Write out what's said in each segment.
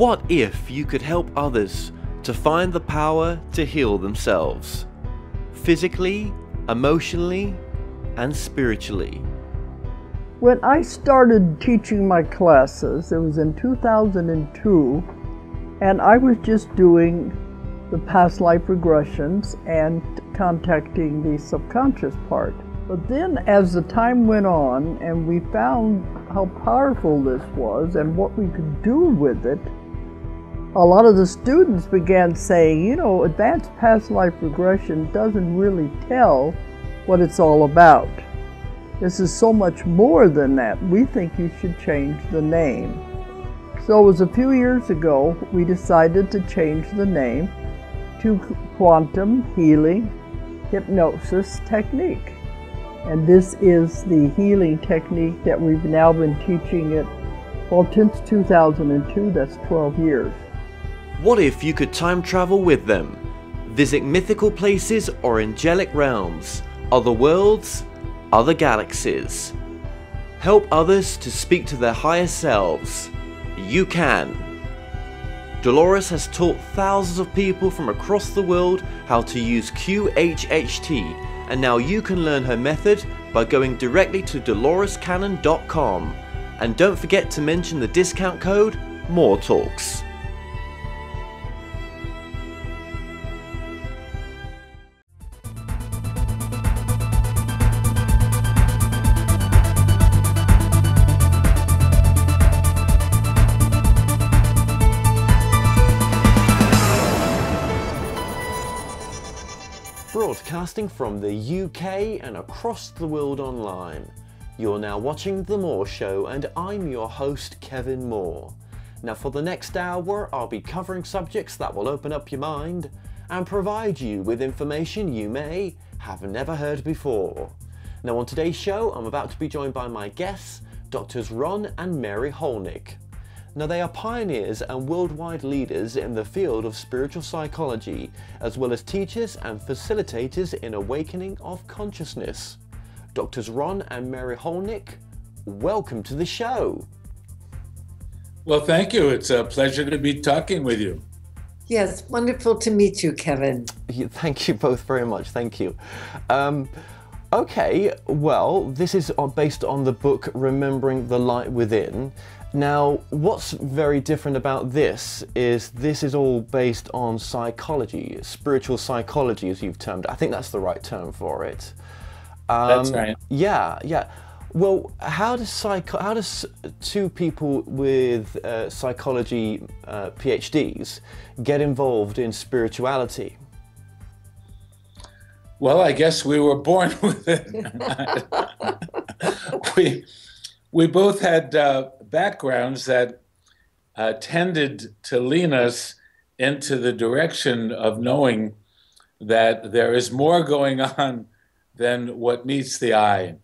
What if you could help others to find the power to heal themselves? Physically, emotionally, and spiritually. When I started teaching my classes, it was in 2002, and I was just doing the past life regressions and contacting the subconscious part. But then as the time went on and we found how powerful this was and what we could do with it, a lot of the students began saying, you know, advanced past life regression doesn't really tell what it's all about. This is so much more than that. We think you should change the name. So it was a few years ago we decided to change the name to Quantum Healing Hypnosis Technique. And this is the healing technique that we've now been teaching it, well, since 2002, that's 12 years. What if you could time travel with them? Visit mythical places or angelic realms, other worlds, other galaxies. Help others to speak to their higher selves. You can. Dolores has taught thousands of people from across the world how to use QHHT, and now you can learn her method by going directly to dolorescannon.com. And don't forget to mention the discount code MORETALKS. Broadcasting from the UK and across the world online. You're now watching The Moore Show and I'm your host Kevin Moore. Now for the next hour I'll be covering subjects that will open up your mind and provide you with information you may have never heard before. Now on today's show I'm about to be joined by my guests, Drs. Ron and Mary Holnick. Now they are pioneers and worldwide leaders in the field of spiritual psychology, as well as teachers and facilitators in awakening of consciousness. Drs. Ron and Mary Holnick, welcome to the show. Well, thank you. It's a pleasure to be talking with you. Yes, wonderful to meet you, Kevin. Thank you both very much. Thank you. Okay, well, this is based on the book Remembering the Light Within. Now, what's very different about this is all based on psychology, spiritual psychology, as you've termed it. I think that's the right term for it. That's right. Yeah. Well, how does two people with psychology PhDs get involved in spirituality? Well, I guess we were born with it. we both had backgrounds that tended to lean us into the direction of knowing that there is more going on than what meets the eye.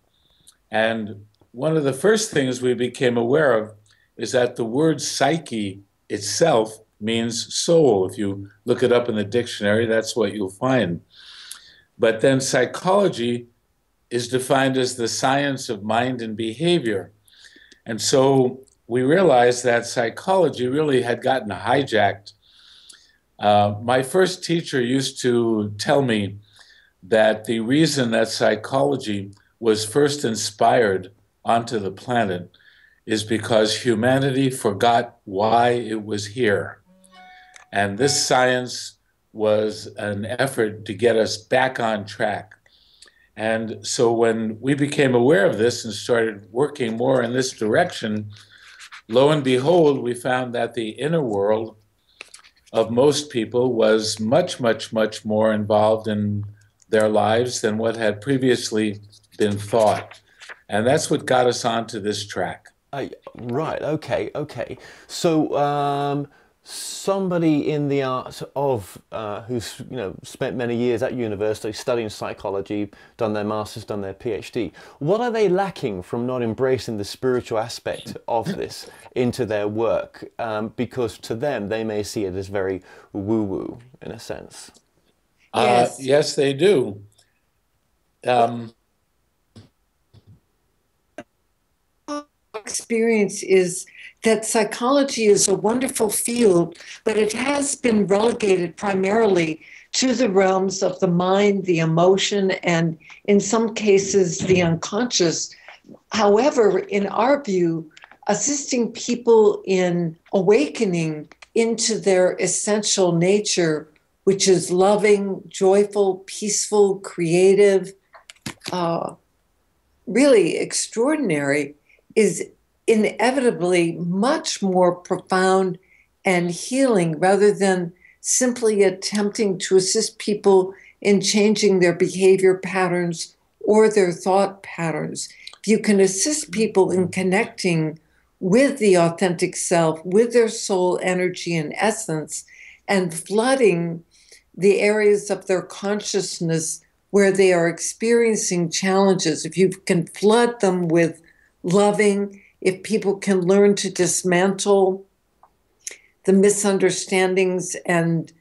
And one of the first things we became aware of is that the word psyche itself means soul. If you look it up in the dictionary, that's what you'll find. But then psychology is defined as the science of mind and behavior. And so we realized that psychology really had gotten hijacked. My first teacher used to tell me that the reason that psychology was first inspired onto the planet is because humanity forgot why it was here. And this science was an effort to get us back on track. And so when we became aware of this and started working more in this direction, lo and behold, we found that the inner world of most people was much, much, much more involved in their lives than what had previously been thought. And that's what got us onto this track. Right, okay. So somebody in the art of, who's spent many years at university studying psychology, done their master's, done their PhD, what are they lacking from not embracing the spiritual aspect of this into their work? Because to them, they may see it as very woo-woo in a sense. Yes, yes, they do. Experience is that psychology is a wonderful field, but it has been relegated primarily to the realms of the mind, the emotion, and in some cases, the unconscious. However, in our view, assisting people in awakening into their essential nature, which is loving, joyful, peaceful, creative, really extraordinary, is inevitably much more profound and healing rather than simply attempting to assist people in changing their behavior patterns or their thought patterns. If you can assist people in connecting with the authentic self, with their soul energy and essence, and flooding the areas of their consciousness where they are experiencing challenges, if you can flood them with loving, if people can learn to dismantle the misunderstandings and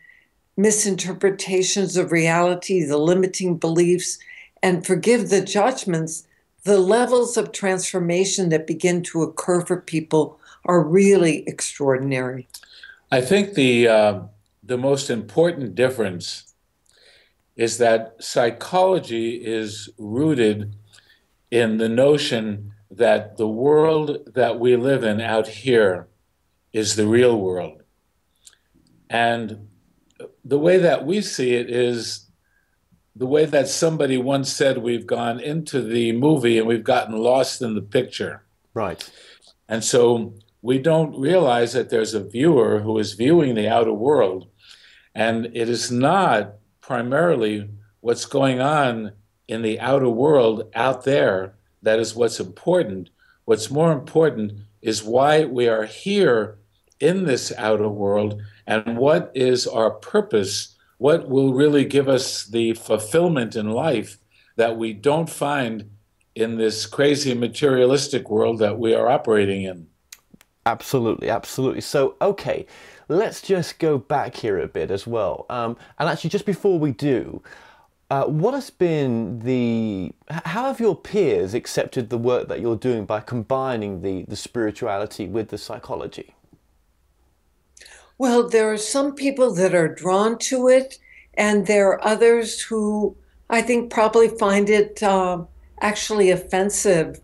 misinterpretations of reality, the limiting beliefs, and forgive the judgments, the levels of transformation that begin to occur for people are really extraordinary. I think the most important difference is that psychology is rooted in the notion that the world that we live in out here is the real world. And the way that we see it is the way that somebody once said, we've gone into the movie and we've gotten lost in the picture. Right. And so we don't realize that there's a viewer who is viewing the outer world, and it is not primarily what's going on in the outer world out there that is what's important. What's more important is why we are here in this outer world and what is our purpose, what will really give us the fulfillment in life that we don't find in this crazy materialistic world that we are operating in. Absolutely, absolutely. So, okay, let's just go back here a bit as well. And actually, just before we do, what has been how have your peers accepted the work that you're doing by combining the spirituality with the psychology? Well, there are some people that are drawn to it, and there are others who I think probably find it actually offensive.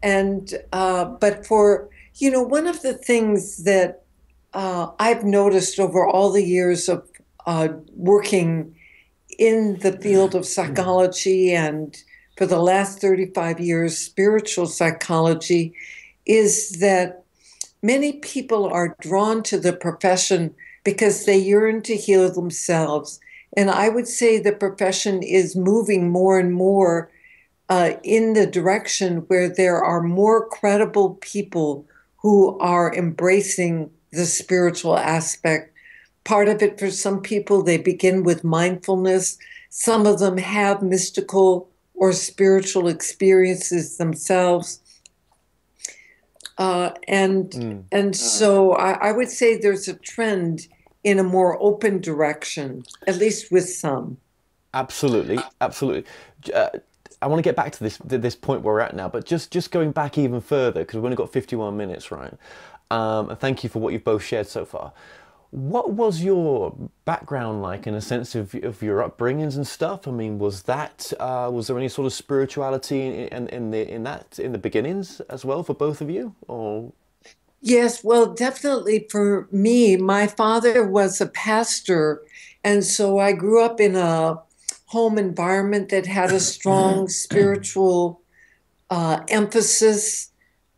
And but for, one of the things that I've noticed over all the years of working in the field of psychology, and for the last 35 years, spiritual psychology, is that many people are drawn to the profession because they yearn to heal themselves. And I would say the profession is moving more and more in the direction where there are more credible people who are embracing the spiritual aspect. Part of it, for some people, they begin with mindfulness. Some of them have mystical or spiritual experiences themselves. And so I would say there's a trend in a more open direction, at least with some. Absolutely, absolutely. I want to get back to this point where we're at now, but just going back even further, because we've only got 51 minutes, right? And thank you for what you've both shared so far. What was your background like in a sense of your upbringings and stuff? I mean, was there any sort of spirituality in the beginnings as well for both of you? Or Yes, well, definitely for me, my father was a pastor, and so I grew up in a home environment that had a strong spiritual emphasis,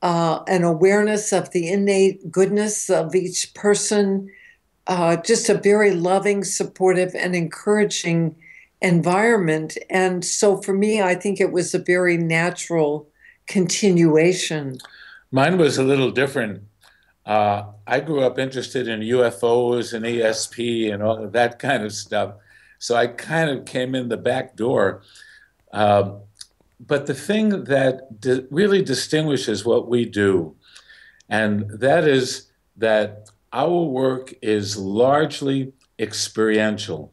an awareness of the innate goodness of each person. Just a very loving, supportive, and encouraging environment. And so for me, I think it was a very natural continuation. Mine was a little different. I grew up interested in UFOs and ESP and all of that kind of stuff. So I kind of came in the back door. But the thing that really distinguishes what we do, and that is that our work is largely experiential.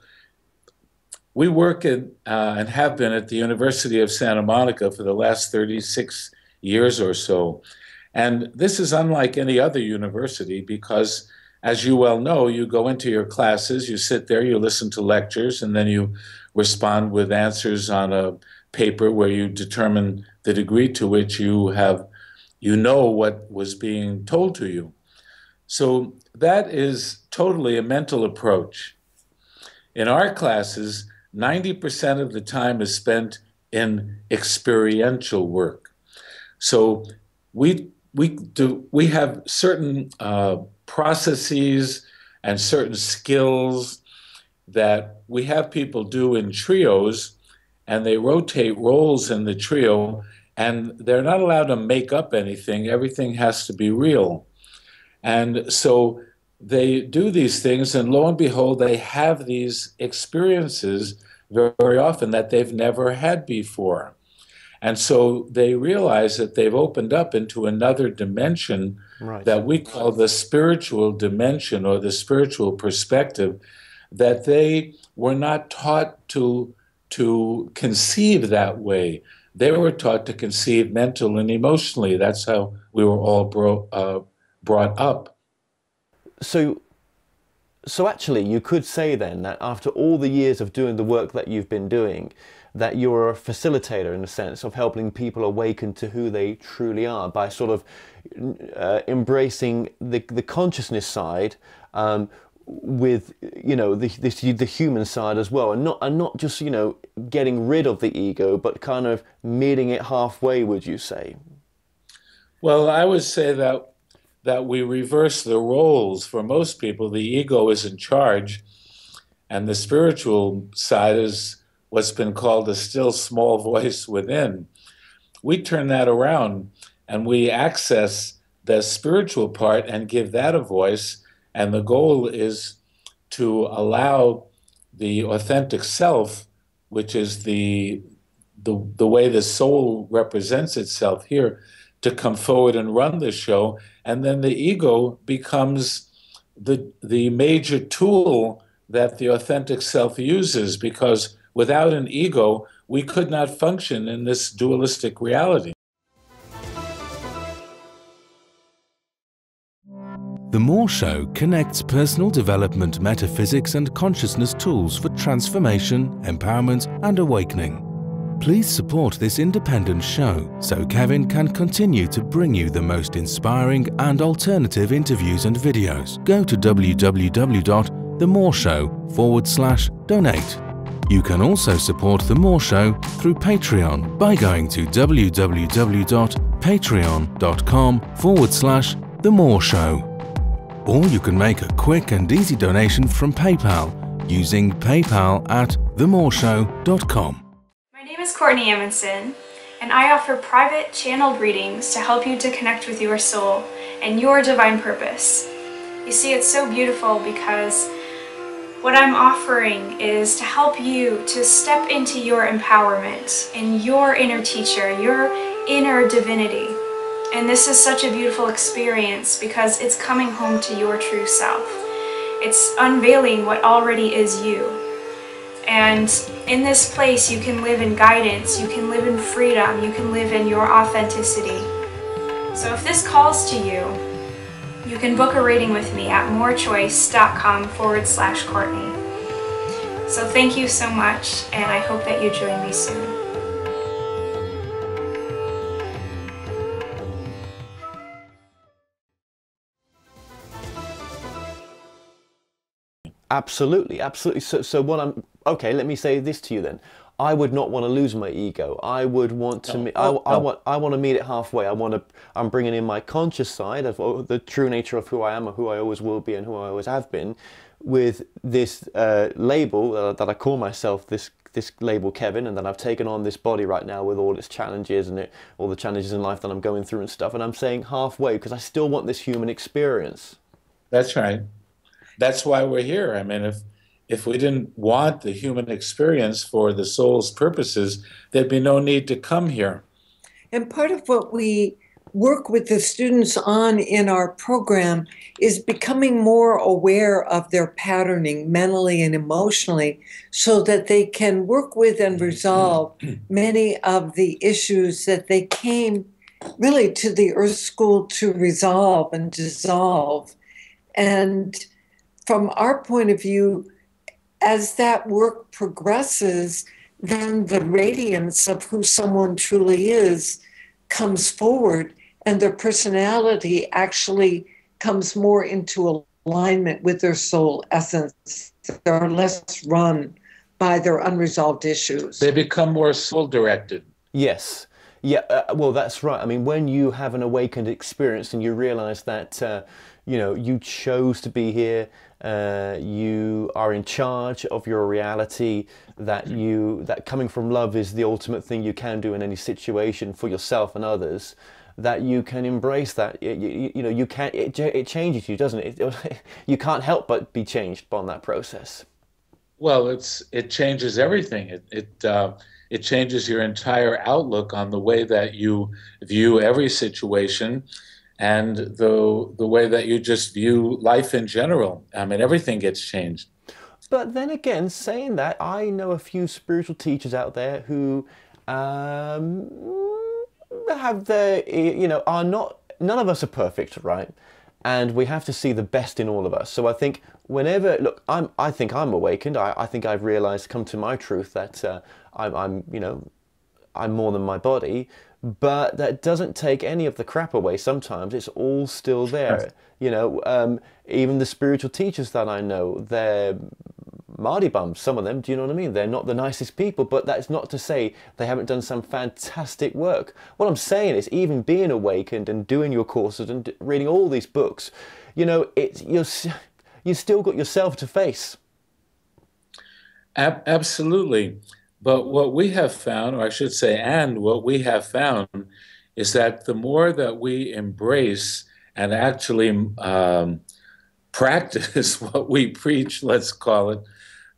We work and have been at the University of Santa Monica for the last 36 years or so. And this is unlike any other university because, as you well know, you go into your classes, you sit there, you listen to lectures, and then you respond with answers on a paper where you determine the degree to which you know what was being told to you. So that is totally a mental approach. In our classes, 90% of the time is spent in experiential work. So we have certain processes and certain skills that we have people do in trios, and they rotate roles in the trio, and they're not allowed to make up anything. Everything has to be real. And so they do these things, and lo and behold, they have these experiences very often that they've never had before. And so they realize that they've opened up into another dimension that we call the spiritual dimension or the spiritual perspective, that they were not taught to conceive that way. They were taught to conceive mentally and emotionally. That's how we were all brought up. So actually, you could say then that after all the years of doing the work that you've been doing, that you're a facilitator in the sense of helping people awaken to who they truly are by sort of embracing the consciousness side with, you know, the human side as well, and not just, you know, getting rid of the ego, but kind of meeting it halfway, would you say? Well, I would say that we reverse the roles. For most people, the ego is in charge, and the spiritual side is what's been called a still small voice within. We turn that around, and we access the spiritual part and give that a voice, and the goal is to allow the authentic self, which is the way the soul represents itself here, to come forward and run the show. And then the ego becomes the major tool that the authentic self uses, because without an ego, we could not function in this dualistic reality. The More Show connects personal development, metaphysics and consciousness tools for transformation, empowerment and awakening. Please support this independent show so Kevin can continue to bring you the most inspiring and alternative interviews and videos. Go to www.themoreshow.com/donate. You can also support The More Show through Patreon by going to www.patreon.com/themoreshow. Or you can make a quick and easy donation from PayPal using paypal@themoreshow.com. My name is Courtney Amundsen, and I offer private channeled readings to help you to connect with your soul and your divine purpose. You see, it's so beautiful because what I'm offering is to help you to step into your empowerment and your inner teacher, your inner divinity. And this is such a beautiful experience because it's coming home to your true self. It's unveiling what already is you. And in this place, you can live in guidance, you can live in freedom, you can live in your authenticity. So if this calls to you, you can book a reading with me at morechoice.com/Courtney. So thank you so much, and I hope that you join me soon. Absolutely, absolutely. So okay, let me say this to you then. I would not want to lose my ego. I would want to. I want to meet it halfway. I'm bringing in my conscious side of the true nature of who I am, or who I always will be, and who I always have been, with this label that I call myself. This label Kevin, and then I've taken on this body right now with all its challenges and all the challenges in life that I'm going through and stuff. And I'm saying halfway because I still want this human experience. That's right. That's why we're here. I mean, if we didn't want the human experience for the soul's purposes, there'd be no need to come here. And part of what we work with the students on in our program is becoming more aware of their patterning mentally and emotionally so that they can work with and resolve many of the issues that they came really to the Earth School to resolve and dissolve. And from our point of view, as that work progresses, then the radiance of who someone truly is comes forward, and their personality actually comes more into alignment with their soul essence. They're less run by their unresolved issues. They become more soul-directed. Yes. Yeah, well, that's right. I mean, when you have an awakened experience and you realize that, you know, you chose to be here, you are in charge of your reality, that coming from love is the ultimate thing you can do in any situation for yourself and others, that you can embrace that. You know, you can't, it changes you, doesn't it? You can't help but be changed on that process. Well, it changes everything. It changes your entire outlook on the way that you view every situation, and the way that you just view life in general. I mean, everything gets changed. But then again, saying that, I know a few spiritual teachers out there who have their, you know, are not, none of us are perfect, right? And we have to see the best in all of us. So I think whenever, look, I think I'm awakened. I think I've realized, come to my truth, that I'm, you know, I'm more than my body. But that doesn't take any of the crap away. Sometimes it's all still there. You know, even the spiritual teachers that I know, they're Mardy bums, some of them, do you know what I mean? They're not the nicest people, but that's not to say they haven't done some fantastic work. What I'm saying is, even being awakened and doing your courses and reading all these books, you know, you still got yourself to face. Absolutely. But what we have found, or I should say, and what we have found, is that the more that we embrace and actually practice what we preach, let's call it,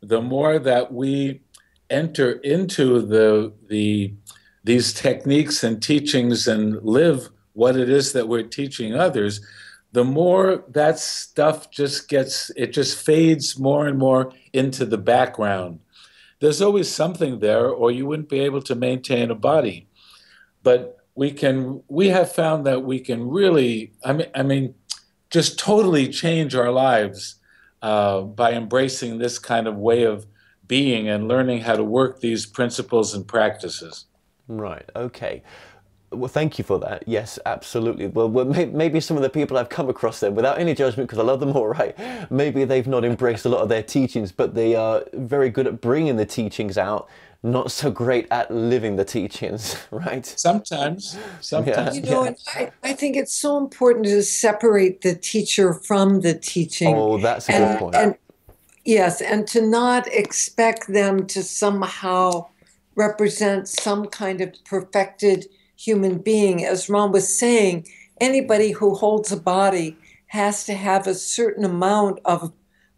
the more that we enter into these techniques and teachings and live what it is that we're teaching others, the more that stuff just fades more and more into the background. There's always something there, or you wouldn't be able to maintain a body. But we have found that we can really, I mean, just totally change our lives by embracing this kind of way of being and learning how to work these principles and practices. Right, okay. Well, thank you for that. Yes, absolutely. Well, maybe some of the people I've come across then, without any judgment, because I love them all, right? Maybe they've not embraced a lot of their teachings, but they are very good at bringing the teachings out, not so great at living the teachings, right? Sometimes. Yeah. You know, and I think it's so important to separate the teacher from the teaching. Oh, that's a good point. And yes, and to not expect them to somehow represent some kind of perfected human being. As Ron was saying, anybody who holds a body has to have a certain amount of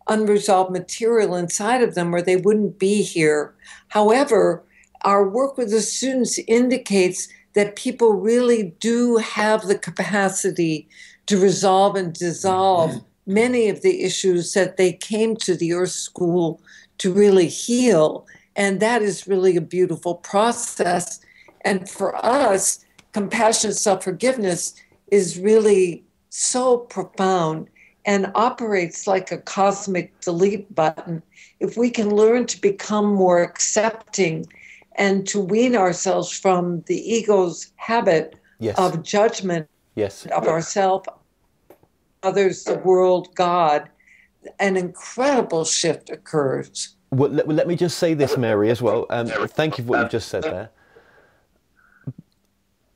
unresolved material inside of them, or they wouldn't be here. However, our work with the students indicates that people really do have the capacity to resolve and dissolve many of the issues that they came to the Earth School to really heal. And that is really a beautiful process. And for us, compassionate self-forgiveness is really so profound and operates like a cosmic delete button. If we can learn to become more accepting and to wean ourselves from the ego's habit of judgment of ourselves, others, the world, God, an incredible shift occurs. Well, let me just say this, Mary, as well. Thank you for what you've just said there.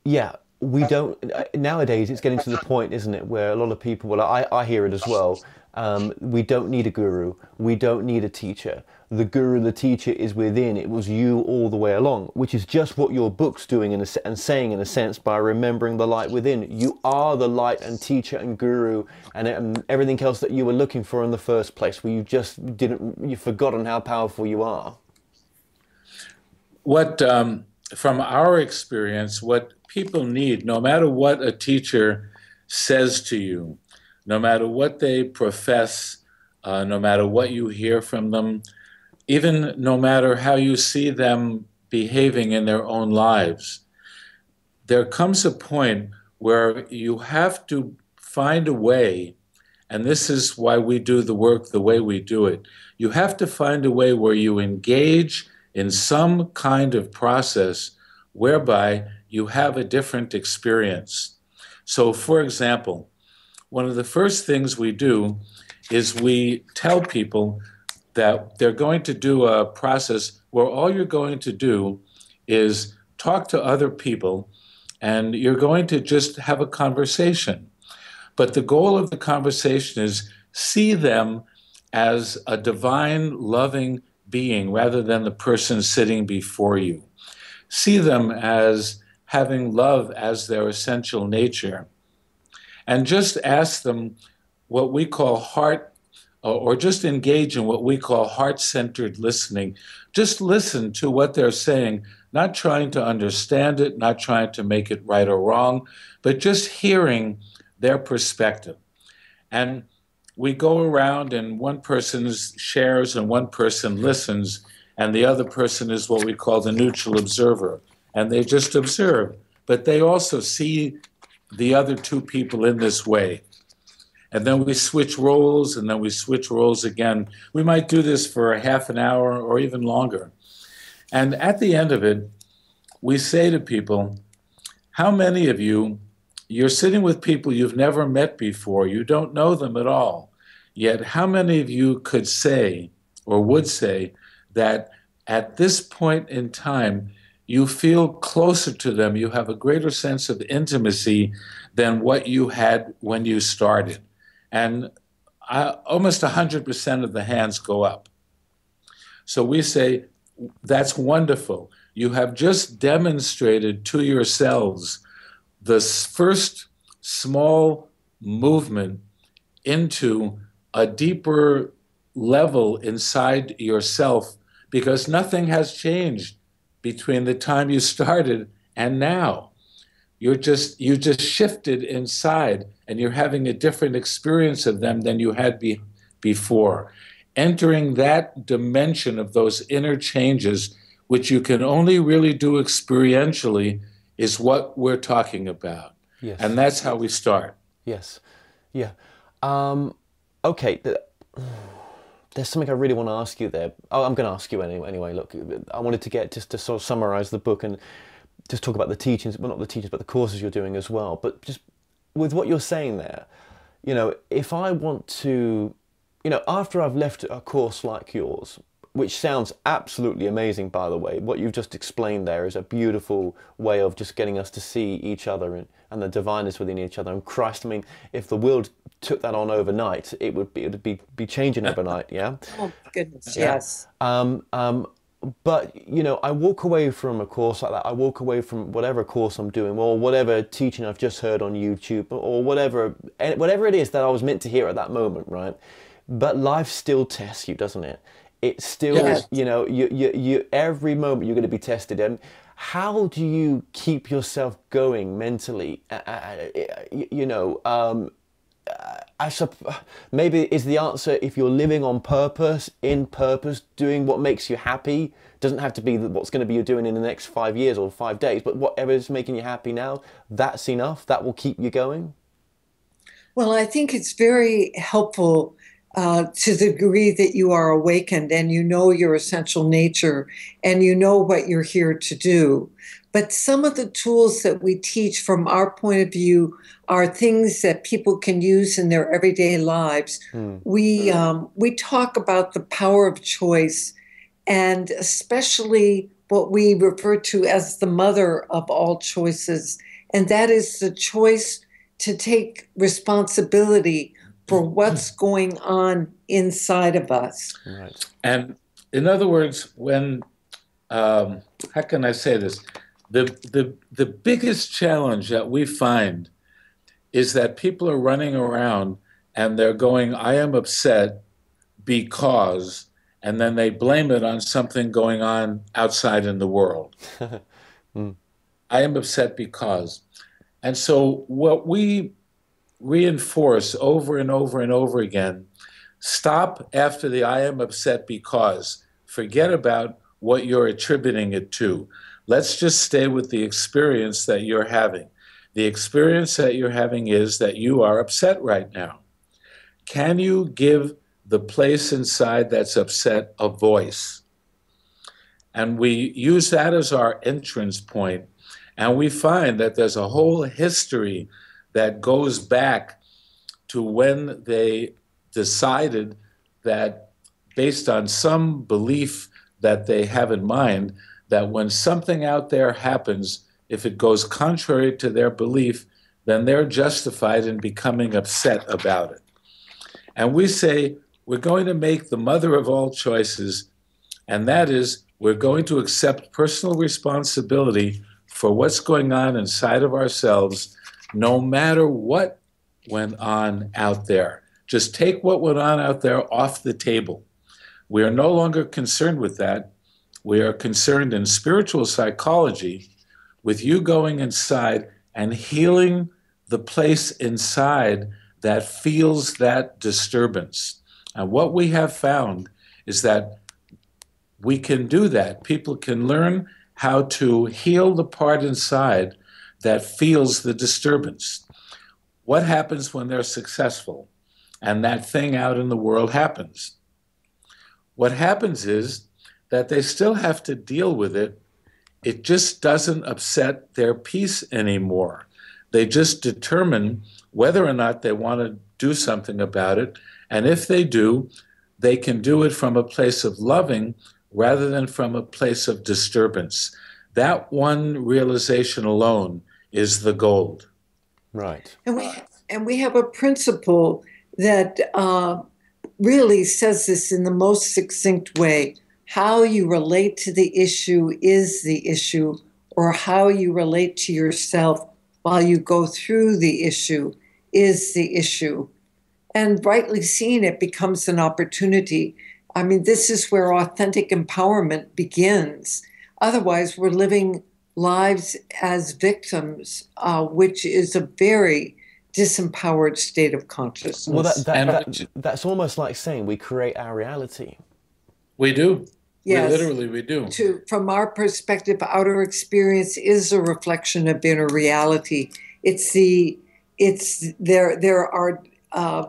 Yeah, we don't, nowadays it's getting to the point, isn't it, where a lot of people, well, I hear it as well, we don't need a guru, we don't need a teacher. The guru, the teacher is within, it was you all the way along, which is just what your book's doing and saying in a sense by remembering the light within. You are the light and teacher and guru and everything else that you were looking for in the first place, where you just you've forgotten how powerful you are. What, from our experience, what people need, no matter what a teacher says to you, no matter what they profess, no matter what you hear from them, even no matter how you see them behaving in their own lives, there comes a point where you have to find a way, and this is why we do the work the way we do it. You have to find a way where you engage in some kind of process whereby you have a different experience. So, for example, one of the first things we do is we tell people that they're going to do a process where all you're going to do is talk to other people, and you're going to just have a conversation. But the goal of the conversation is see them as a divine, loving being rather than the person sitting before you. See them as having love as their essential nature. And just ask them what we call or just engage in what we call heart-centered listening. Just listen to what they're saying, not trying to understand it, not trying to make it right or wrong, but just hearing their perspective. And we go around and one person shares and one person listens, and the other person is what we call the neutral observer. And they just observe, but they also see the other two people in this way. And then we switch roles, and then we switch roles again. We might do this for a half an hour or even longer. And at the end of it, we say to people, how many of you're sitting with people you've never met before, you don't know them at all, yet how many of you could say or would say that at this point in time, you feel closer to them, you have a greater sense of intimacy than what you had when you started? And almost 100% of the hands go up. So we say, that's wonderful. You have just demonstrated to yourselves the first small movement into a deeper level inside yourself, because nothing has changed between the time you started and now. You just shifted inside, and you're having a different experience of them than you had before. Entering that dimension of those inner changes, which you can only really do experientially, is what we're talking about. Yes. And that's how we start. Yes. Yeah. Okay. There's something I really want to ask you there. Oh, I'm going to ask you anyway. Look, I wanted to get just to sort of summarize the book and just talk about the teachings, well, not the teachings, but the courses you're doing as well. But just with what you're saying there, if I want to, after I've left a course like yours, which sounds absolutely amazing, by the way, what you've just explained there is a beautiful way of just getting us to see each other and the divineness within each other. And Christ, I mean, if the world took that on overnight, it would be changing overnight, yeah? Oh, goodness, Yeah. yes. But, I walk away from a course like that. I walk away from whatever course I'm doing or whatever teaching I've just heard on YouTube or whatever it is that I was meant to hear at that moment, right? But life still tests you, doesn't it? It still, Yes. you every moment you're going to be tested. And how do you keep yourself going mentally? Maybe is the answer, if you're living on purpose, in purpose, doing what makes you happy, doesn't have to be what's going to be you're doing in the next 5 years or 5 days, but whatever is making you happy now, that's enough. That will keep you going. Well, I think it's very helpful to the degree that you are awakened and you know your essential nature and you know what you're here to do. But some of the tools that we teach from our point of view are things that people can use in their everyday lives. We talk about the power of choice, and especially what we refer to as the mother of all choices, and that is the choice to take responsibility for what's going on inside of us. Right. And in other words, when, how can I say this? The biggest challenge that we find is that people are running around and they're going, I am upset because, and then they blame it on something going on outside in the world. I am upset because. And so what we reinforce over and over and over again, stop after the I am upset because. Forget about what you're attributing it to. let's just stay with the experience that you're having. The experience that you're having is that you are upset right now. Can you give the place inside that's upset a voice? And we use that as our entrance point. And we find that there's a whole history that goes back to when they decided that, based on some belief that they have in mind, that when something out there happens, if it goes contrary to their belief, then they're justified in becoming upset about it. And we say, we're going to make the mother of all choices, and that is, we're going to accept personal responsibility for what's going on inside of ourselves, no matter what went on out there. Just take what went on out there off the table. We are no longer concerned with that. We are concerned in spiritual psychology with you going inside and healing the place inside that feels that disturbance. And what we have found is that we can do that. People can learn how to heal the part inside that feels the disturbance. What happens when they're successful and that thing out in the world happens? What happens is that they still have to deal with it. It just doesn't upset their peace anymore. They just determine whether or not they want to do something about it. And if they do, they can do it from a place of loving rather than from a place of disturbance. That one realization alone is the gold. Right. And we have a principle that really says this in the most succinct way. How you relate to the issue is the issue, or how you relate to yourself while you go through the issue is the issue. And rightly seen, it becomes an opportunity. I mean, this is where authentic empowerment begins. Otherwise, we're living lives as victims, which is a very disempowered state of consciousness. Well, that's almost like saying we create our reality. We do. Yes. We do. From our perspective, outer experience is a reflection of inner reality. There are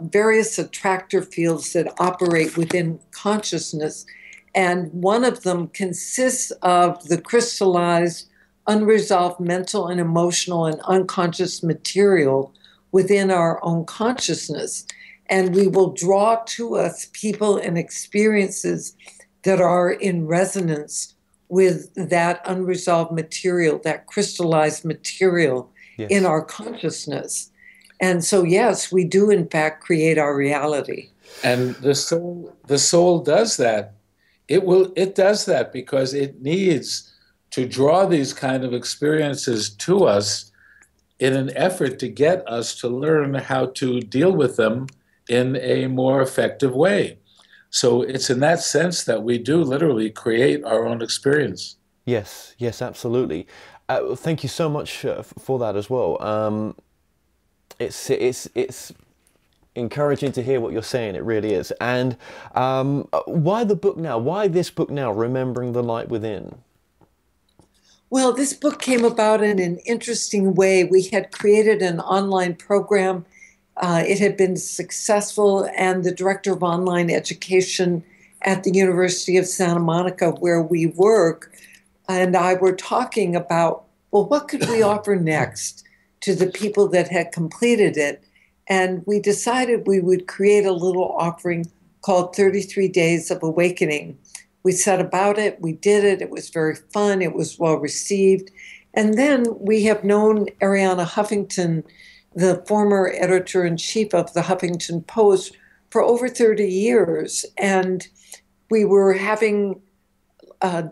various attractor fields that operate within consciousness, and one of them consists of the crystallized, unresolved mental and emotional and unconscious material within our own consciousness. And we will draw to us people and experiences that are in resonance with that unresolved material, that crystallized material in our consciousness. And so, yes, we do, in fact, create our reality. And the soul does that. It does that because it needs to draw these kind of experiences to us in an effort to get us to learn how to deal with them in a more effective way. So it's in that sense that we do literally create our own experience. Yes, absolutely. Thank you so much for that as well. It's encouraging to hear what you're saying. It really is. And why the book now? Why this book now, Remembering the Light Within? Well, this book came about in an interesting way. We had created an online program. It had been successful, and the director of online education at the University of Santa Monica, where we work, and I were talking about, well, what could we offer next to the people that had completed it? And we decided we would create a little offering called 33 Days of Awakening. We set about it, we did it, it was very fun, it was well received. And then we have known Arianna Huffington, the former editor-in-chief of the Huffington Post, for over 30 years. And we were having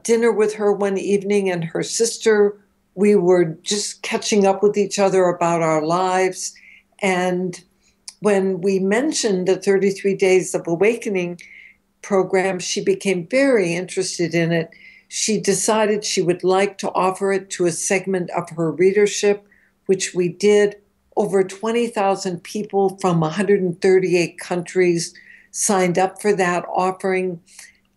dinner with her one evening and her sister. We were just catching up with each other about our lives. And when we mentioned the 33 Days of Awakening program, she became very interested in it. She decided she would like to offer it to a segment of her readership, which we did. Over 20,000 people from 138 countries signed up for that offering.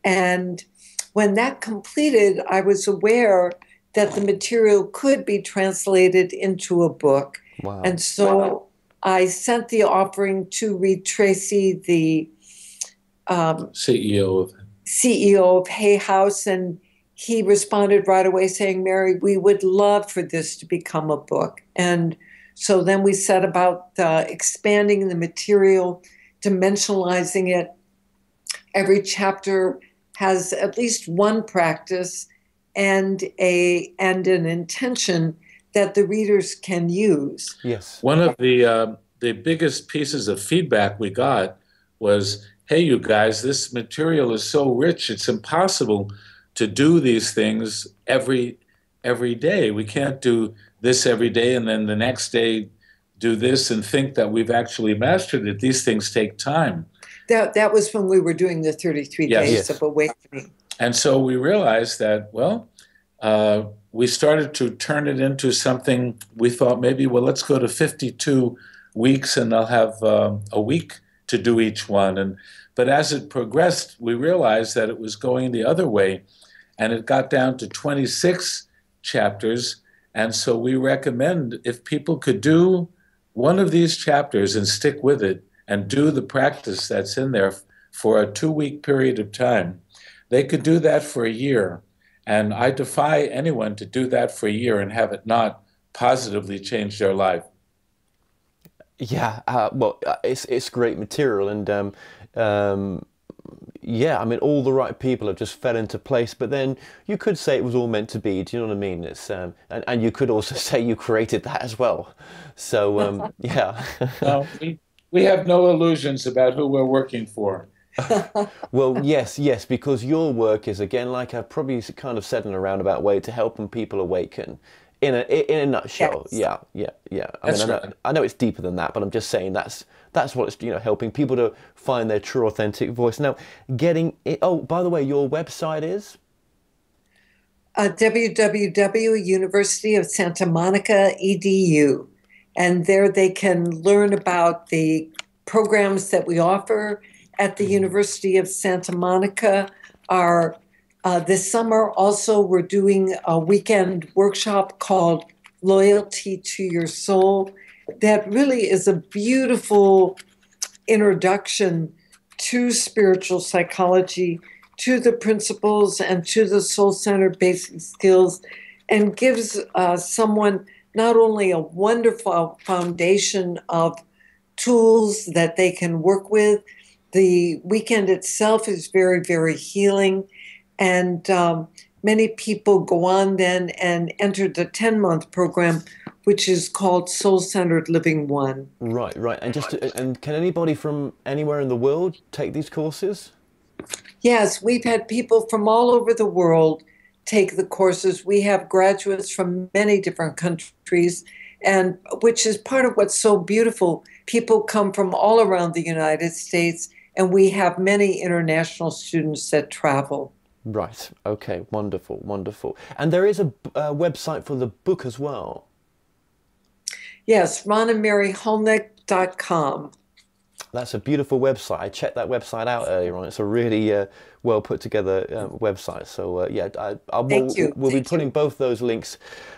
And when that completed, I was aware that the material could be translated into a book. Wow. And so I sent the offering to Reed Tracy, the CEO of Hay House, and he responded right away saying, Mary, we would love for this to become a book. And so then we set about expanding the material, dimensionalizing it. Every chapter has at least one practice and an intention that the readers can use. Yes. One of the biggest pieces of feedback we got was, hey, you guys, this material is so rich, it's impossible to do these things every day. We can't do this every day and then the next day do this and think that we've actually mastered it. These things take time. That was when we were doing the 33 days of awakening. And so we realized that, well, we started to turn it into something. We thought maybe, well, let's go to 52 weeks and I'll have a week to do each one. But as it progressed, we realized that it was going the other way, and it got down to 26 chapters. And so we recommend if people could do one of these chapters and stick with it and do the practice that's in there for a 2-week period of time, they could do that for a year. And I defy anyone to do that for a year and have it not positively change their life. Yeah, it's great material, and yeah, I mean, all the right people have just fell into place. But then you could say it was all meant to be. Do you know what I mean? It's and you could also say you created that as well. So yeah. No, we have no illusions about who we're working for. Well, yes, because your work is, again, like I've probably kind of said in a roundabout way, to helping people awaken. In a nutshell, yes. Yeah. I know it's deeper than that, but I'm just saying that's what it's, helping people to find their true, authentic voice. Now, getting it. Oh, by the way, your website is www.universityofsantamonica.edu, and there they can learn about the programs that we offer at the University of Santa Monica. This summer, also, we're doing a weekend workshop called Loyalty to Your Soul. That really is a beautiful introduction to spiritual psychology, to the principles and to the soul-centered basic skills, and gives someone not only a wonderful foundation of tools that they can work with. The weekend itself is very, very healing. And many people go on then and enter the 10-month program, which is called Soul-Centered Living 1. Right. And can anybody from anywhere in the world take these courses? Yes, we've had people from all over the world take the courses. We have graduates from many different countries, and which is part of what's so beautiful. People come from all around the United States, and we have many international students that travel. Right. Okay. Wonderful. And there is a website for the book as well. Yes, ronandmaryholnick.com. That's a beautiful website. I checked that website out earlier on. It's a really well put together website. So yeah, we'll be putting both those links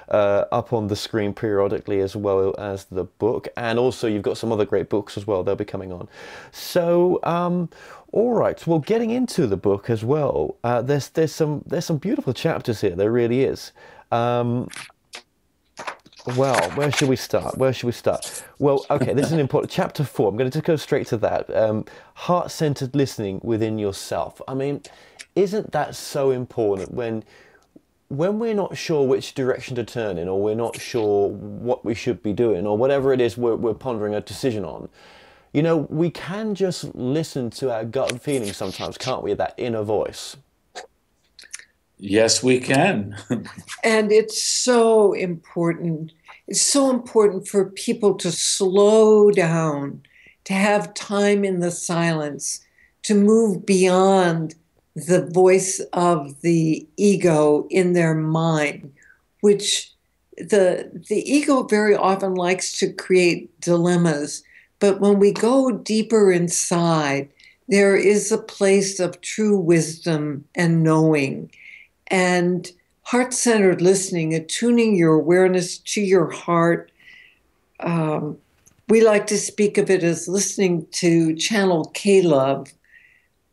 up on the screen periodically, as well as the book. And also you've got some other great books as well. They'll be coming on. So all right. Well, getting into the book as well. There's some beautiful chapters here. There really is. Well, where should we start? Well, okay, this is an important chapter 4. I'm going to just go straight to that. Heart-centered listening within yourself. I mean, isn't that so important when we're not sure which direction to turn in, or we're not sure what we should be doing, or whatever it is we're pondering a decision on? We can just listen to our gut feeling sometimes, can't we? That inner voice. Yes, we can. And it's so important. It's so important for people to slow down, to have time in the silence, to move beyond the voice of the ego in their mind, which the ego very often likes to create dilemmas. But when we go deeper inside, there is a place of true wisdom and knowing. And heart-centered listening, attuning your awareness to your heart. We like to speak of it as listening to Channel K-Love.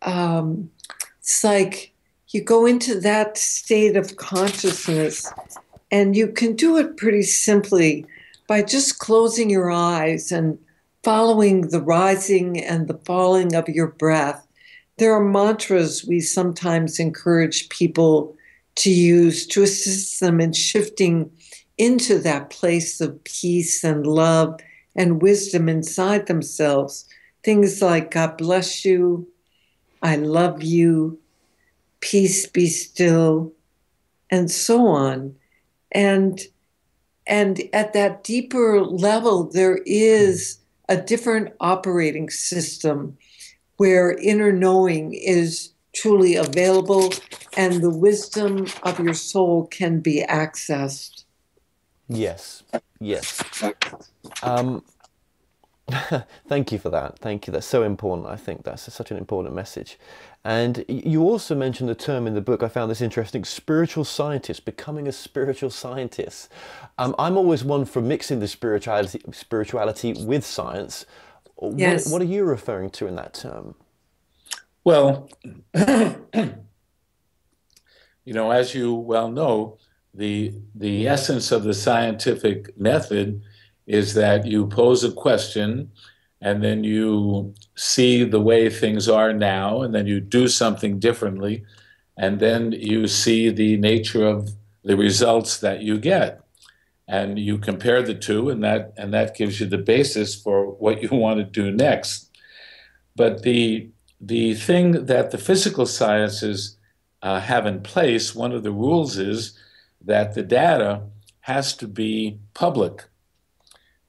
It's like you go into that state of consciousness, and you can do it pretty simply by just closing your eyes and following the rising and the falling of your breath. There are mantras we sometimes encourage people to use to assist them in shifting into that place of peace and love and wisdom inside themselves. Things like God bless you, I love you, peace be still, and so on. And at that deeper level, there is a different operating system where inner knowing is truly available and the wisdom of your soul can be accessed. Yes, yes. Thank you for that. Thank you. That's so important. I think that's such an important message. And you also mentioned the term in the book, I found this interesting, spiritual scientist, becoming a spiritual scientist. I'm always one for mixing the spirituality with science. Yes. What are you referring to in that term? Well, you know, as you well know, the essence of the scientific method is that you pose a question and then you see the way things are now, and then you do something differently, and then you see the nature of the results that you get. And you compare the two, and that gives you the basis for what you want to do next. But the thing that the physical sciences have in place, one of the rules is that the data has to be public.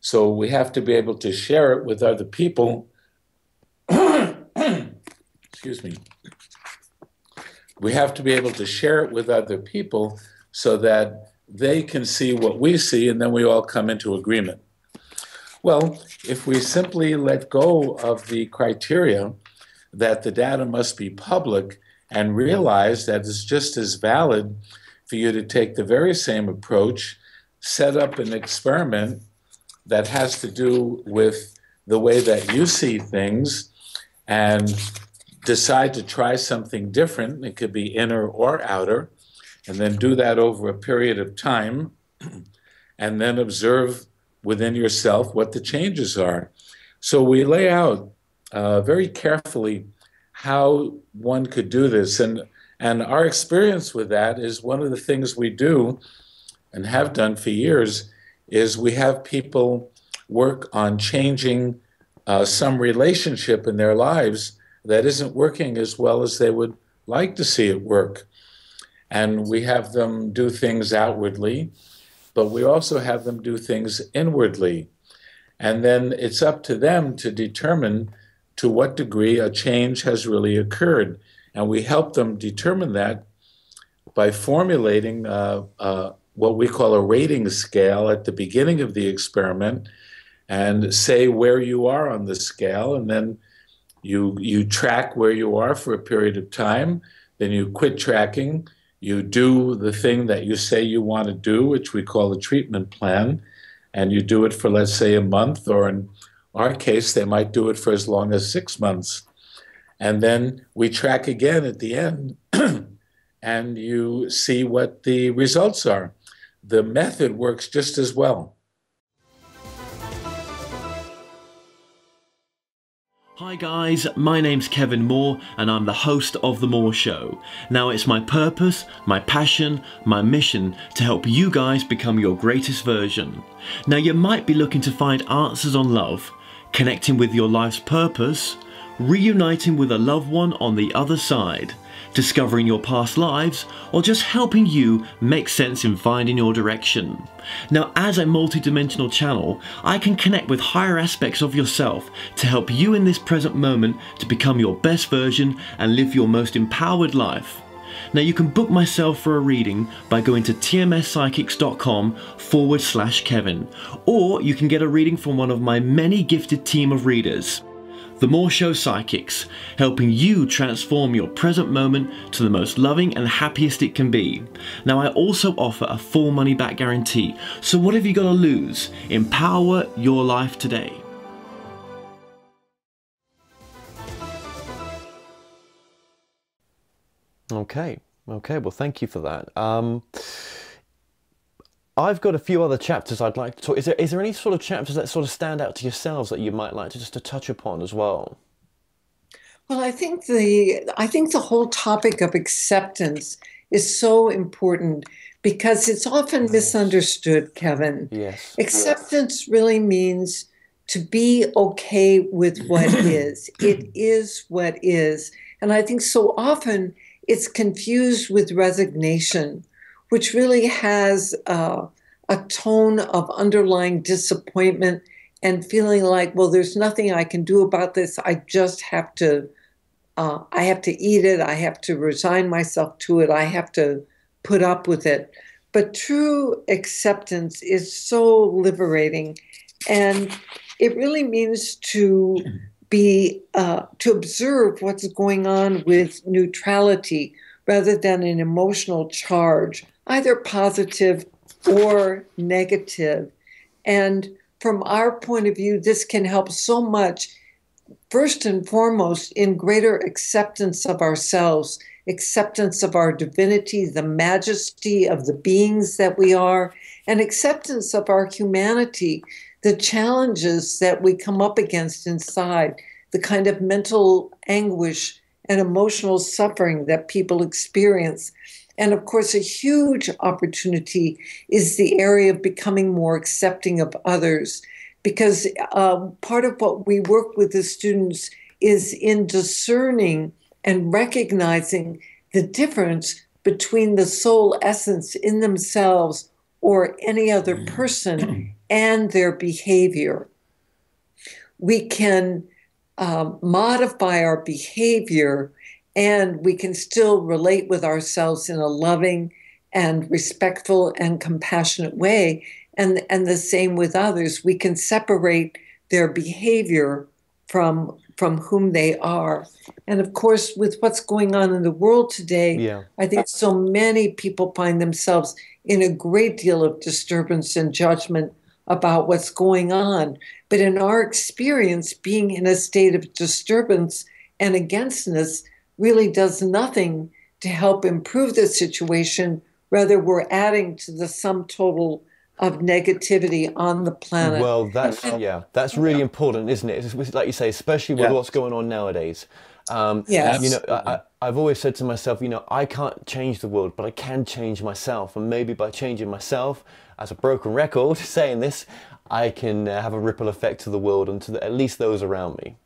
So we have to be able to share it with other people. Excuse me. We have to be able to share it with other people so that they can see what we see, and then we all come into agreement. Well, if we simply let go of the criteria that the data must be public and realize that it's just as valid for you to take the very same approach, set up an experiment that has to do with the way that you see things, and decide to try something different. It could be inner or outer, and then do that over a period of time, and then observe within yourself what the changes are. So we lay out very carefully how one could do this. And our experience with that is one of the things we do and have done for years is we have people work on changing some relationship in their lives that isn't working as well as they would like to see it work. And we have them do things outwardly, but we also have them do things inwardly. And then it's up to them to determine to what degree a change has really occurred. And we help them determine that by formulating what we call a rating scale at the beginning of the experiment, and say where you are on the scale, and then you track where you are for a period of time, then you quit tracking, you do the thing that you say you want to do, which we call a treatment plan, and you do it for, let's say, a month, or in our case, they might do it for as long as 6 months. And then we track again at the end, and you see what the results are. The method works just as well. Hi guys, my name's Kevin Moore and I'm the host of The Moore Show. Now it's my purpose, my passion, my mission to help you guys become your greatest version. Now you might be looking to find answers on love, connecting with your life's purpose, reuniting with a loved one on the other side, discovering your past lives, or just helping you make sense in finding your direction. Now, as a multi-dimensional channel, I can connect with higher aspects of yourself to help you in this present moment to become your best version and live your most empowered life. Now, you can book myself for a reading by going to tmspsychics.com/Kevin, or you can get a reading from one of my many gifted team of readers. The More Show Psychics, helping you transform your present moment to the most loving and happiest it can be. Now, I also offer a full money back guarantee, so what have you got to lose? Empower your life today. Okay, well, thank you for that. I've got a few other chapters I'd like to talk. Is there any sort of chapters that sort of stand out to yourselves that you might like to just to touch upon as well? Well, I think the whole topic of acceptance is so important because it's often misunderstood, Kevin. Yes. Acceptance really means to be okay with what is. It is what is. And I think so often it's confused with resignation, which really has a tone of underlying disappointment and feeling like, well, there's nothing I can do about this. I just have to, I have to eat it. I have to resign myself to it. I have to put up with it. But true acceptance is so liberating, and it really means to to observe what's going on with neutrality rather than an emotional charge, either positive or negative. And from our point of view, this can help so much, first and foremost, in greater acceptance of ourselves, acceptance of our divinity, the majesty of the beings that we are, and acceptance of our humanity, the challenges that we come up against inside, the kind of mental anguish and emotional suffering that people experience. And of course, a huge opportunity is the area of becoming more accepting of others, because part of what we work with the students is in discerning and recognizing the difference between the soul essence in themselves or any other person and their behavior. We can modify our behavior, and we can still relate with ourselves in a loving and respectful and compassionate way. And the same with others. We can separate their behavior from whom they are. And of course, with what's going on in the world today, I think so many people find themselves in a great deal of disturbance and judgment about what's going on. But in our experience, being in a state of disturbance and againstness really does nothing to help improve the situation. Rather, we're adding to the sum total of negativity on the planet. Well, that's really important, isn't it? It's like you say, especially with what's going on nowadays. You know, I've always said to myself, you know, I can't change the world, but I can change myself. And maybe by changing myself, as a broken record saying this, I can have a ripple effect to the world and to at least those around me.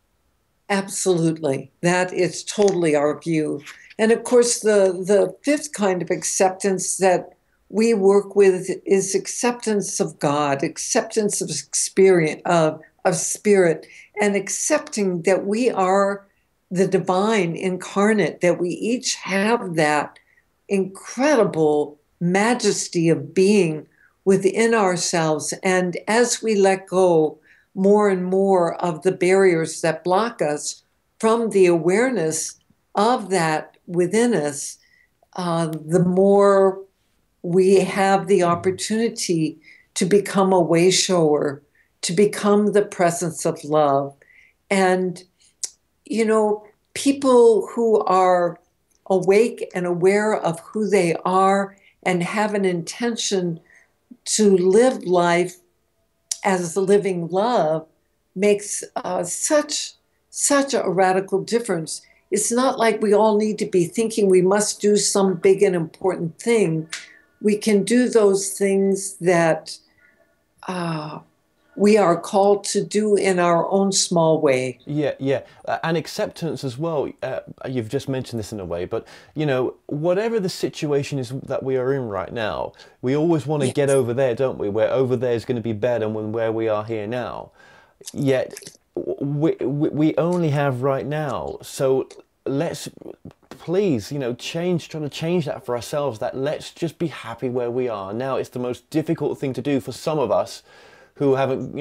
Absolutely. That is totally our view. And of course, the fifth kind of acceptance that we work with is acceptance of God, acceptance of experience, of spirit, and accepting that we are the divine incarnate, that we each have that incredible majesty of being within ourselves. And as we let go more and more of the barriers that block us from the awareness of that within us, the more we have the opportunity to become a way shower, to become the presence of love. And, you know, people who are awake and aware of who they are and have an intention to live life as living love makes such a radical difference. It's not like we all need to be thinking we must do some big and important thing. We can do those things that we are called to do in our own small way. And acceptance as well. You've just mentioned this in a way, but you know, whatever the situation is that we are in right now, we always want to get over there, don't we? Where over there is going to be better than where we are here now. Yet we only have right now. So let's please, you know, try to change that for ourselves, that let's just be happy where we are now. It's the most difficult thing to do for some of us who haven't,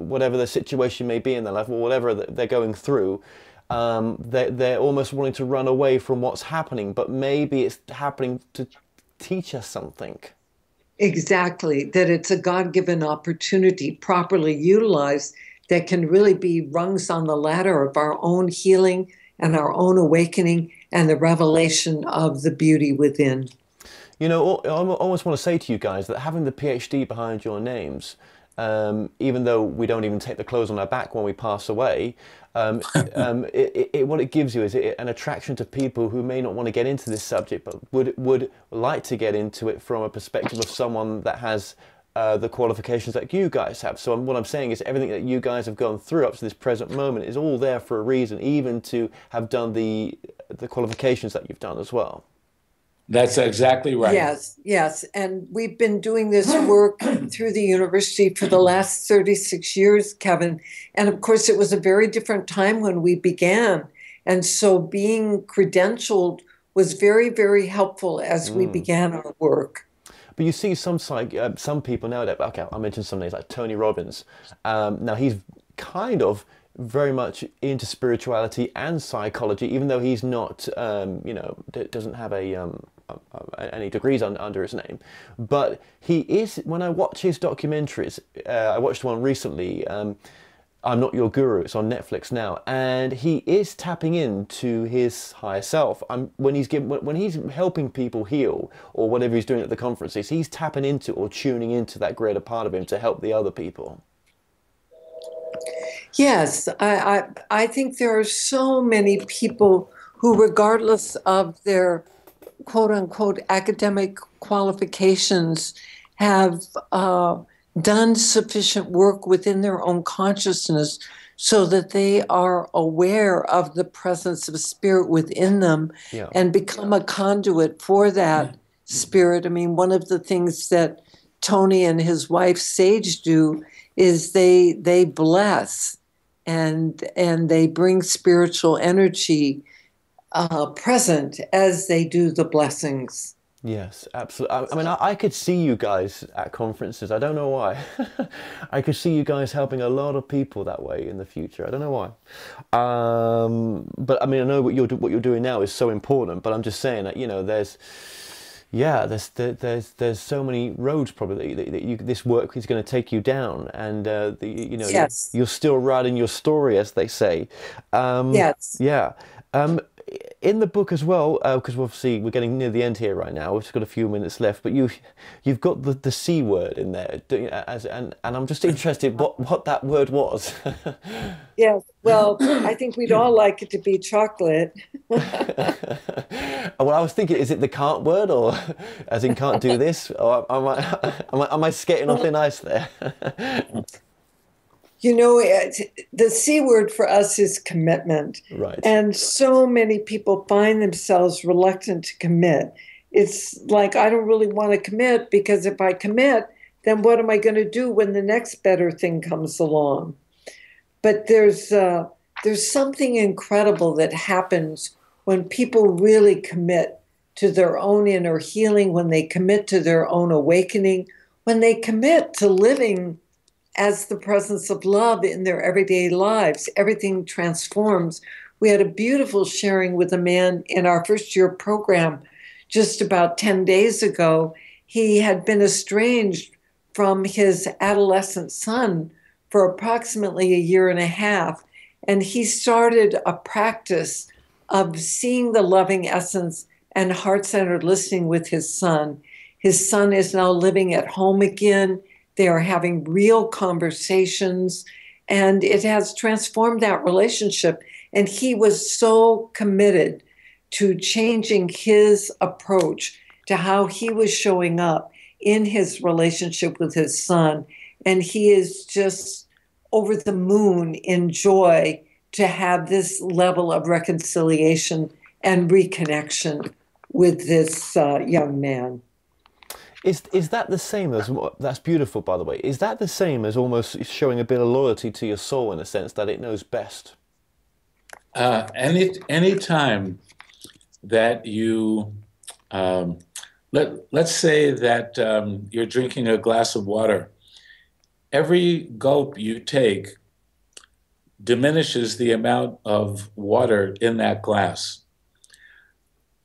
whatever the situation may be in their life or whatever they're going through, they're almost wanting to run away from what's happening, but maybe it's happening to teach us something. Exactly, that it's a God-given opportunity properly utilized that can really be rungs on the ladder of our own healing and our own awakening and the revelation of the beauty within. I almost want to say to you guys that having the PhD behind your names, even though we don't even take the clothes on our back when we pass away, what it gives you is an attraction to people who may not want to get into this subject, but would like to get into it from a perspective of someone that has the qualifications that you guys have. So what I'm saying is everything that you guys have gone through up to this present moment is all there for a reason, even to have done the qualifications that you've done as well. That's exactly right. Yes. And we've been doing this work through the university for the last 36 years, Kevin. And of course, it was a very different time when we began. And so being credentialed was very, very helpful as we began our work. But you see some people nowadays, okay, I'll mention some names like Tony Robbins. Now he's kind of very much into spirituality and psychology, even though he's not, doesn't have any degrees under his name. But he is, when I watch his documentaries, I watched one recently, I'm Not Your Guru, it's on Netflix now, and he is tapping into his higher self. When he's helping people heal, or whatever he's doing at the conferences, he's tapping into or tuning into that greater part of him to help the other people. Yes, I think there are so many people who, regardless of their quote-unquote academic qualifications, have done sufficient work within their own consciousness so that they are aware of the presence of spirit within them and become a conduit for that spirit. I mean, one of the things that Tony and his wife Sage do is they bless and they bring spiritual energy present as they do the blessings. Yes, absolutely. I mean, I could see you guys at conferences. I don't know why. I could see you guys helping a lot of people that way in the future. I don't know why. But I mean, I know what you're doing now is so important. But I'm just saying that there's so many roads probably that this work is going to take you down, and Yes. you're still writing your story, as they say. Yes. Yeah. In the book as well, because obviously we're getting near the end here right now. We've just got a few minutes left, but you've got the C word in there, and I'm just interested what that word was. Yes. Well, I think we'd all like it to be chocolate. Well, I was thinking, is it the can't word, or as in can't do this, or am I skating on thin ice there? The C word for us is commitment. Right. And so many people find themselves reluctant to commit. It's like, I don't really want to commit, because if I commit, then what am I going to do when the next better thing comes along? But there's something incredible that happens when people really commit to their own inner healing, when they commit to their own awakening, when they commit to living as the presence of love in their everyday lives. Everything transforms. We had a beautiful sharing with a man in our first year program just about 10 days ago. He had been estranged from his adolescent son for approximately a year and a half, and he started a practice of seeing the loving essence and heart-centered listening with his son. His son is now living at home again. They are having real conversations, and it has transformed that relationship. And he was so committed to changing his approach to how he was showing up in his relationship with his son. And he is just over the moon in joy to have this level of reconciliation and reconnection with this young man. Is that the same as, that's beautiful, by the way, is that the same as almost showing a bit of loyalty to your soul, in a sense that it knows best? Any time that you, let's say that you're drinking a glass of water, every gulp you take diminishes the amount of water in that glass.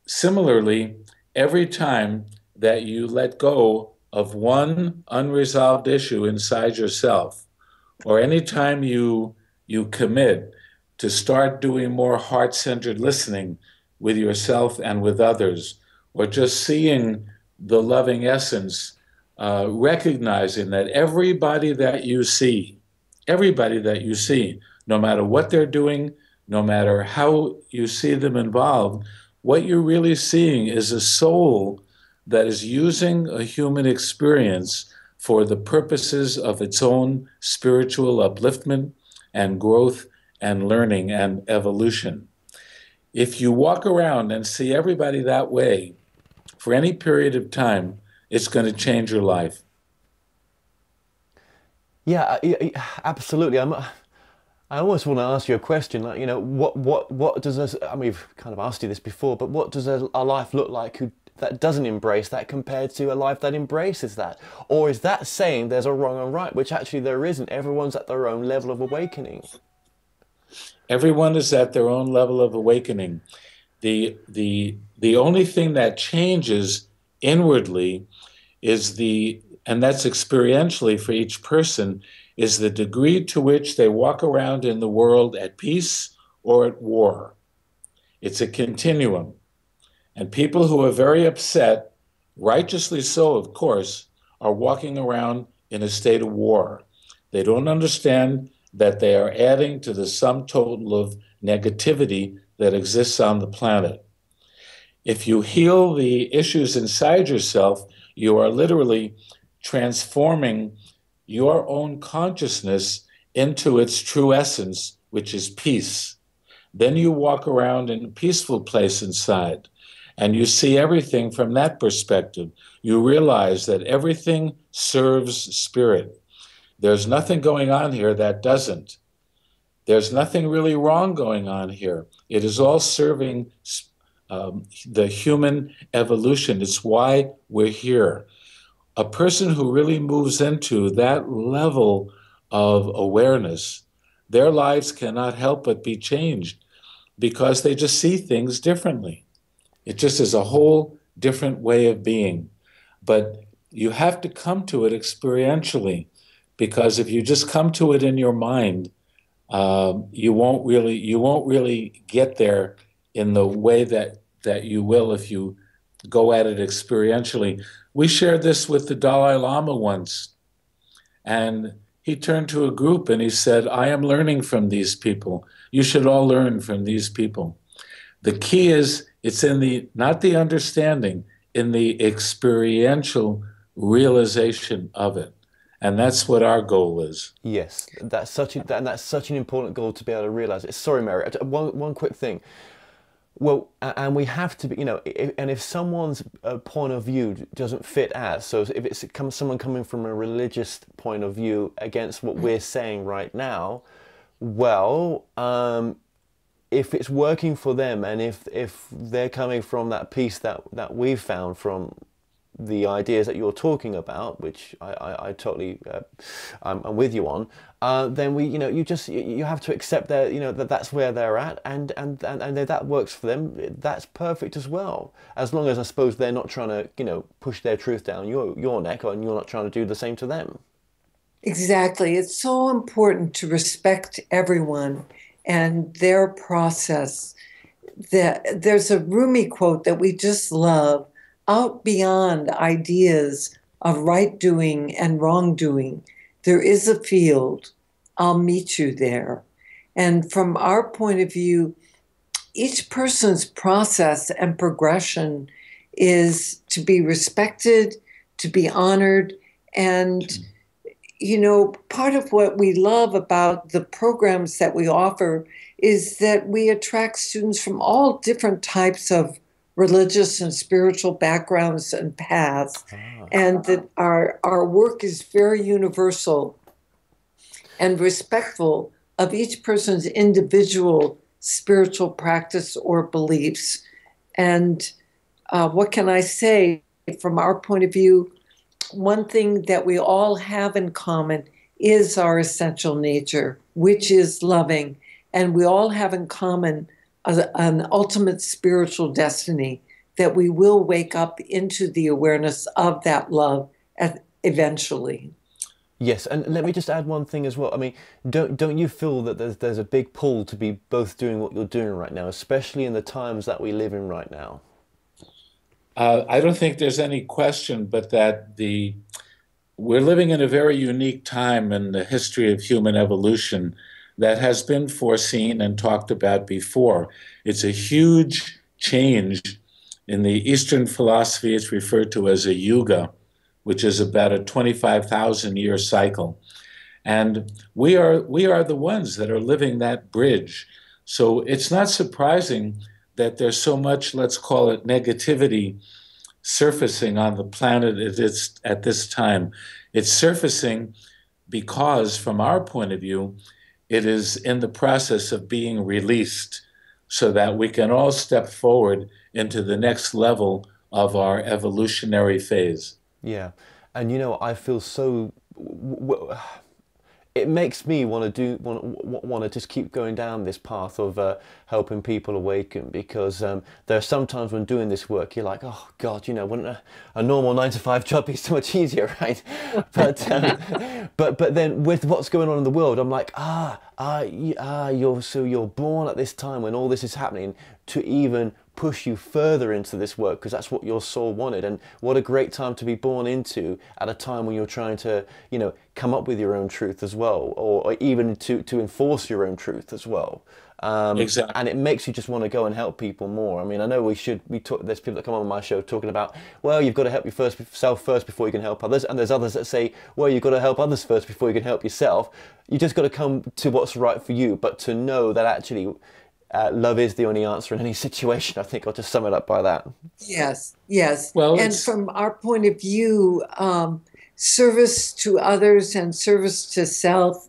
Similarly, every time that you let go of one unresolved issue inside yourself, or any time you commit to start doing more heart-centered listening with yourself and with others, or just seeing the loving essence, recognizing that everybody that you see, no matter what they're doing, no matter how you see them involved, what you're really seeing is a soul that is using a human experience for the purposes of its own spiritual upliftment and growth and learning and evolution. If you walk around and see everybody that way for any period of time, it's going to change your life. Yeah, absolutely. I almost want to ask you a question, like, what does this, I mean, we've kind of asked you this before, but what does a life look like that doesn't embrace that compared to a life that embraces that? Or is that saying there's a wrong and right, which actually there isn't? Everyone's at their own level of awakening. Everyone is at their own level of awakening. The only thing that changes inwardly is and that's experientially for each person, is the degree to which they walk around in the world at peace or at war. It's a continuum. And people who are very upset, righteously so, of course, are walking around in a state of war. They don't understand that they are adding to the sum total of negativity that exists on the planet. If you heal the issues inside yourself, you are literally transforming your own consciousness into its true essence, which is peace. Then you walk around in a peaceful place inside, and you see everything from that perspective. You realize that everything serves spirit. There's nothing going on here that doesn't. There's nothing really wrong going on here. It is all serving the human evolution. It's why we're here. A person who really moves into that level of awareness, their lives cannot help but be changed because they just see things differently. It just is a whole different way of being. But you have to come to it experientially, because if you just come to it in your mind, you won't really get there in the way that you will if you go at it experientially. We shared this with the Dalai Lama once, and he turned to a group and he said, I am learning from these people. You should all learn from these people. The key is, it's in not the understanding, in the experiential realization of it. And that's what our goal is. Yes, that's such an important goal to be able to realize it. Sorry, Mary, one quick thing. Well, and we have to be, and if someone's point of view doesn't fit us, so if it's someone coming from a religious point of view against what we're saying right now, well, if it's working for them, and if they're coming from that peace that we've found from the ideas that you're talking about, which I totally I'm with you on, then you have to accept that that's where they're at, and if that works for them, that's perfect as well, as long as I suppose they're not trying to push their truth down your neck, and you're not trying to do the same to them. Exactly. It's so important to respect everyone and their process. There's a Rumi quote that we just love: out beyond ideas of right doing and wrongdoing, there is a field. I'll meet you there. And from our point of view, each person's process and progression is to be respected, to be honored. And, part of what we love about the programs that we offer is that we attract students from all different types of religious and spiritual backgrounds and paths, and that our work is very universal and respectful of each person's individual spiritual practice or beliefs. And what can I say? From our point of view, one thing that we all have in common is our essential nature, which is loving. And we all have in common an ultimate spiritual destiny that we will wake up into the awareness of that love eventually. Yes, and let me just add one thing as well. I mean, don't you feel that there's a big pull to be both doing what you're doing right now, especially in the times that we live in right now? I don't think there's any question but that we're living in a very unique time in the history of human evolution that has been foreseen and talked about before. It's a huge change. In the Eastern philosophy, it's referred to as a yuga, which is about a 25,000-year cycle. And we are the ones that are living that bridge. So it's not surprising that there's so much, let's call it negativity, surfacing on the planet at this time. It's surfacing because, from our point of view, it is in the process of being released so that we can all step forward into the next level of our evolutionary phase. Yeah, and you know, I feel so. It makes me want to just keep going down this path of helping people awaken, because there are some times when doing this work you're like, oh God, you know, wouldn't a normal 9-to-5 job be so much easier, right? But then with what's going on in the world, I'm like, you're born at this time when all this is happening to even push you further into this work, because that's what your soul wanted. And what a great time to be born into at a time when you're trying to, you know, come up with your own truth as well, or even to enforce your own truth as well. Exactly. And it makes you just want to go and help people more. I mean, I know there's people that come on my show talking about, well, you've got to help yourself first before you can help others. And there's others that say, well, you've got to help others first before you can help yourself. You just got to come to what's right for you, but to know that actually love is the only answer in any situation. I think I'll just sum it up by that. Yes, yes. Well, and from our point of view, service to others and service to self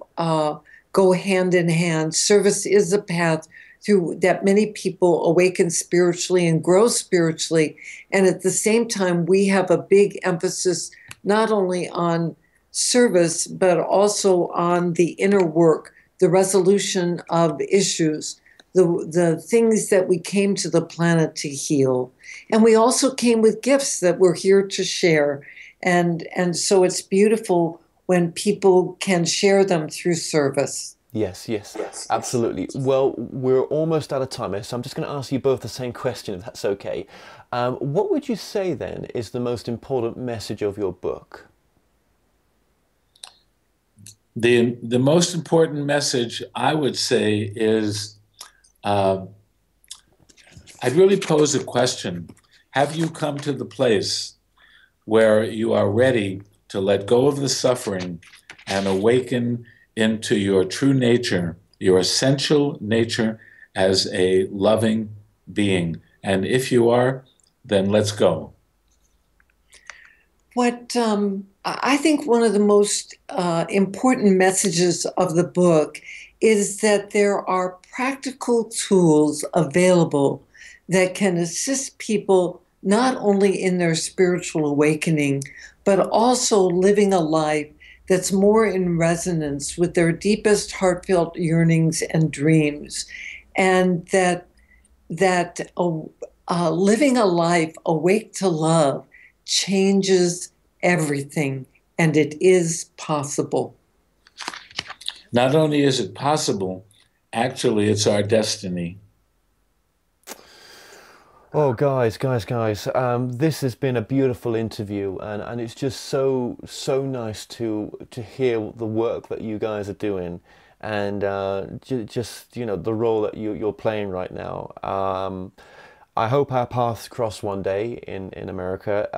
go hand in hand. Service is a path through that many people awaken spiritually and grow spiritually. And at the same time, we have a big emphasis not only on service, but also on the inner work, the resolution of issues, the things that we came to the planet to heal. And we also came with gifts that we're here to share. And so it's beautiful when people can share them through service. Yes, absolutely. Well, we're almost out of time here, so I'm just going to ask you both the same question, if that's okay. What would you say then is the most important message of your book? The most important message, I would say, is I'd really pose a question. Have you come to the place where you are ready to let go of the suffering and awaken into your true nature, your essential nature as a loving being? And if you are, then let's go. What I think one of the most important messages of the book is that there are practical tools available that can assist people not only in their spiritual awakening, but also living a life that's more in resonance with their deepest heartfelt yearnings and dreams. And that living a life awake to love changes everything, and it is possible. Not only is it possible, actually it's our destiny. Oh, guys, this has been a beautiful interview, and it's just so nice to hear the work that you guys are doing, and just, you know, the role that you're playing right now. I hope our paths cross one day in America.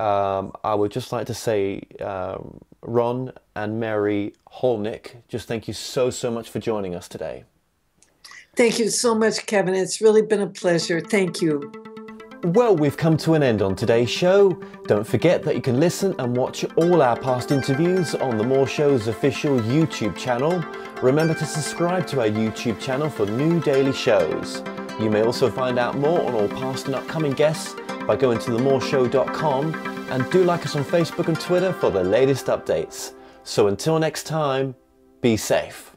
I would just like to say, Ron and Mary Holnick, just thank you so much for joining us today. Thank you so much, Kevin. It's really been a pleasure. Thank you. Well, we've come to an end on today's show. Don't forget that you can listen and watch all our past interviews on the More Show's official YouTube channel. Remember to subscribe to our YouTube channel for new daily shows. You may also find out more on all past and upcoming guests by going to themoreshow.com, and do like us on Facebook and Twitter for the latest updates. So until next time, Be safe.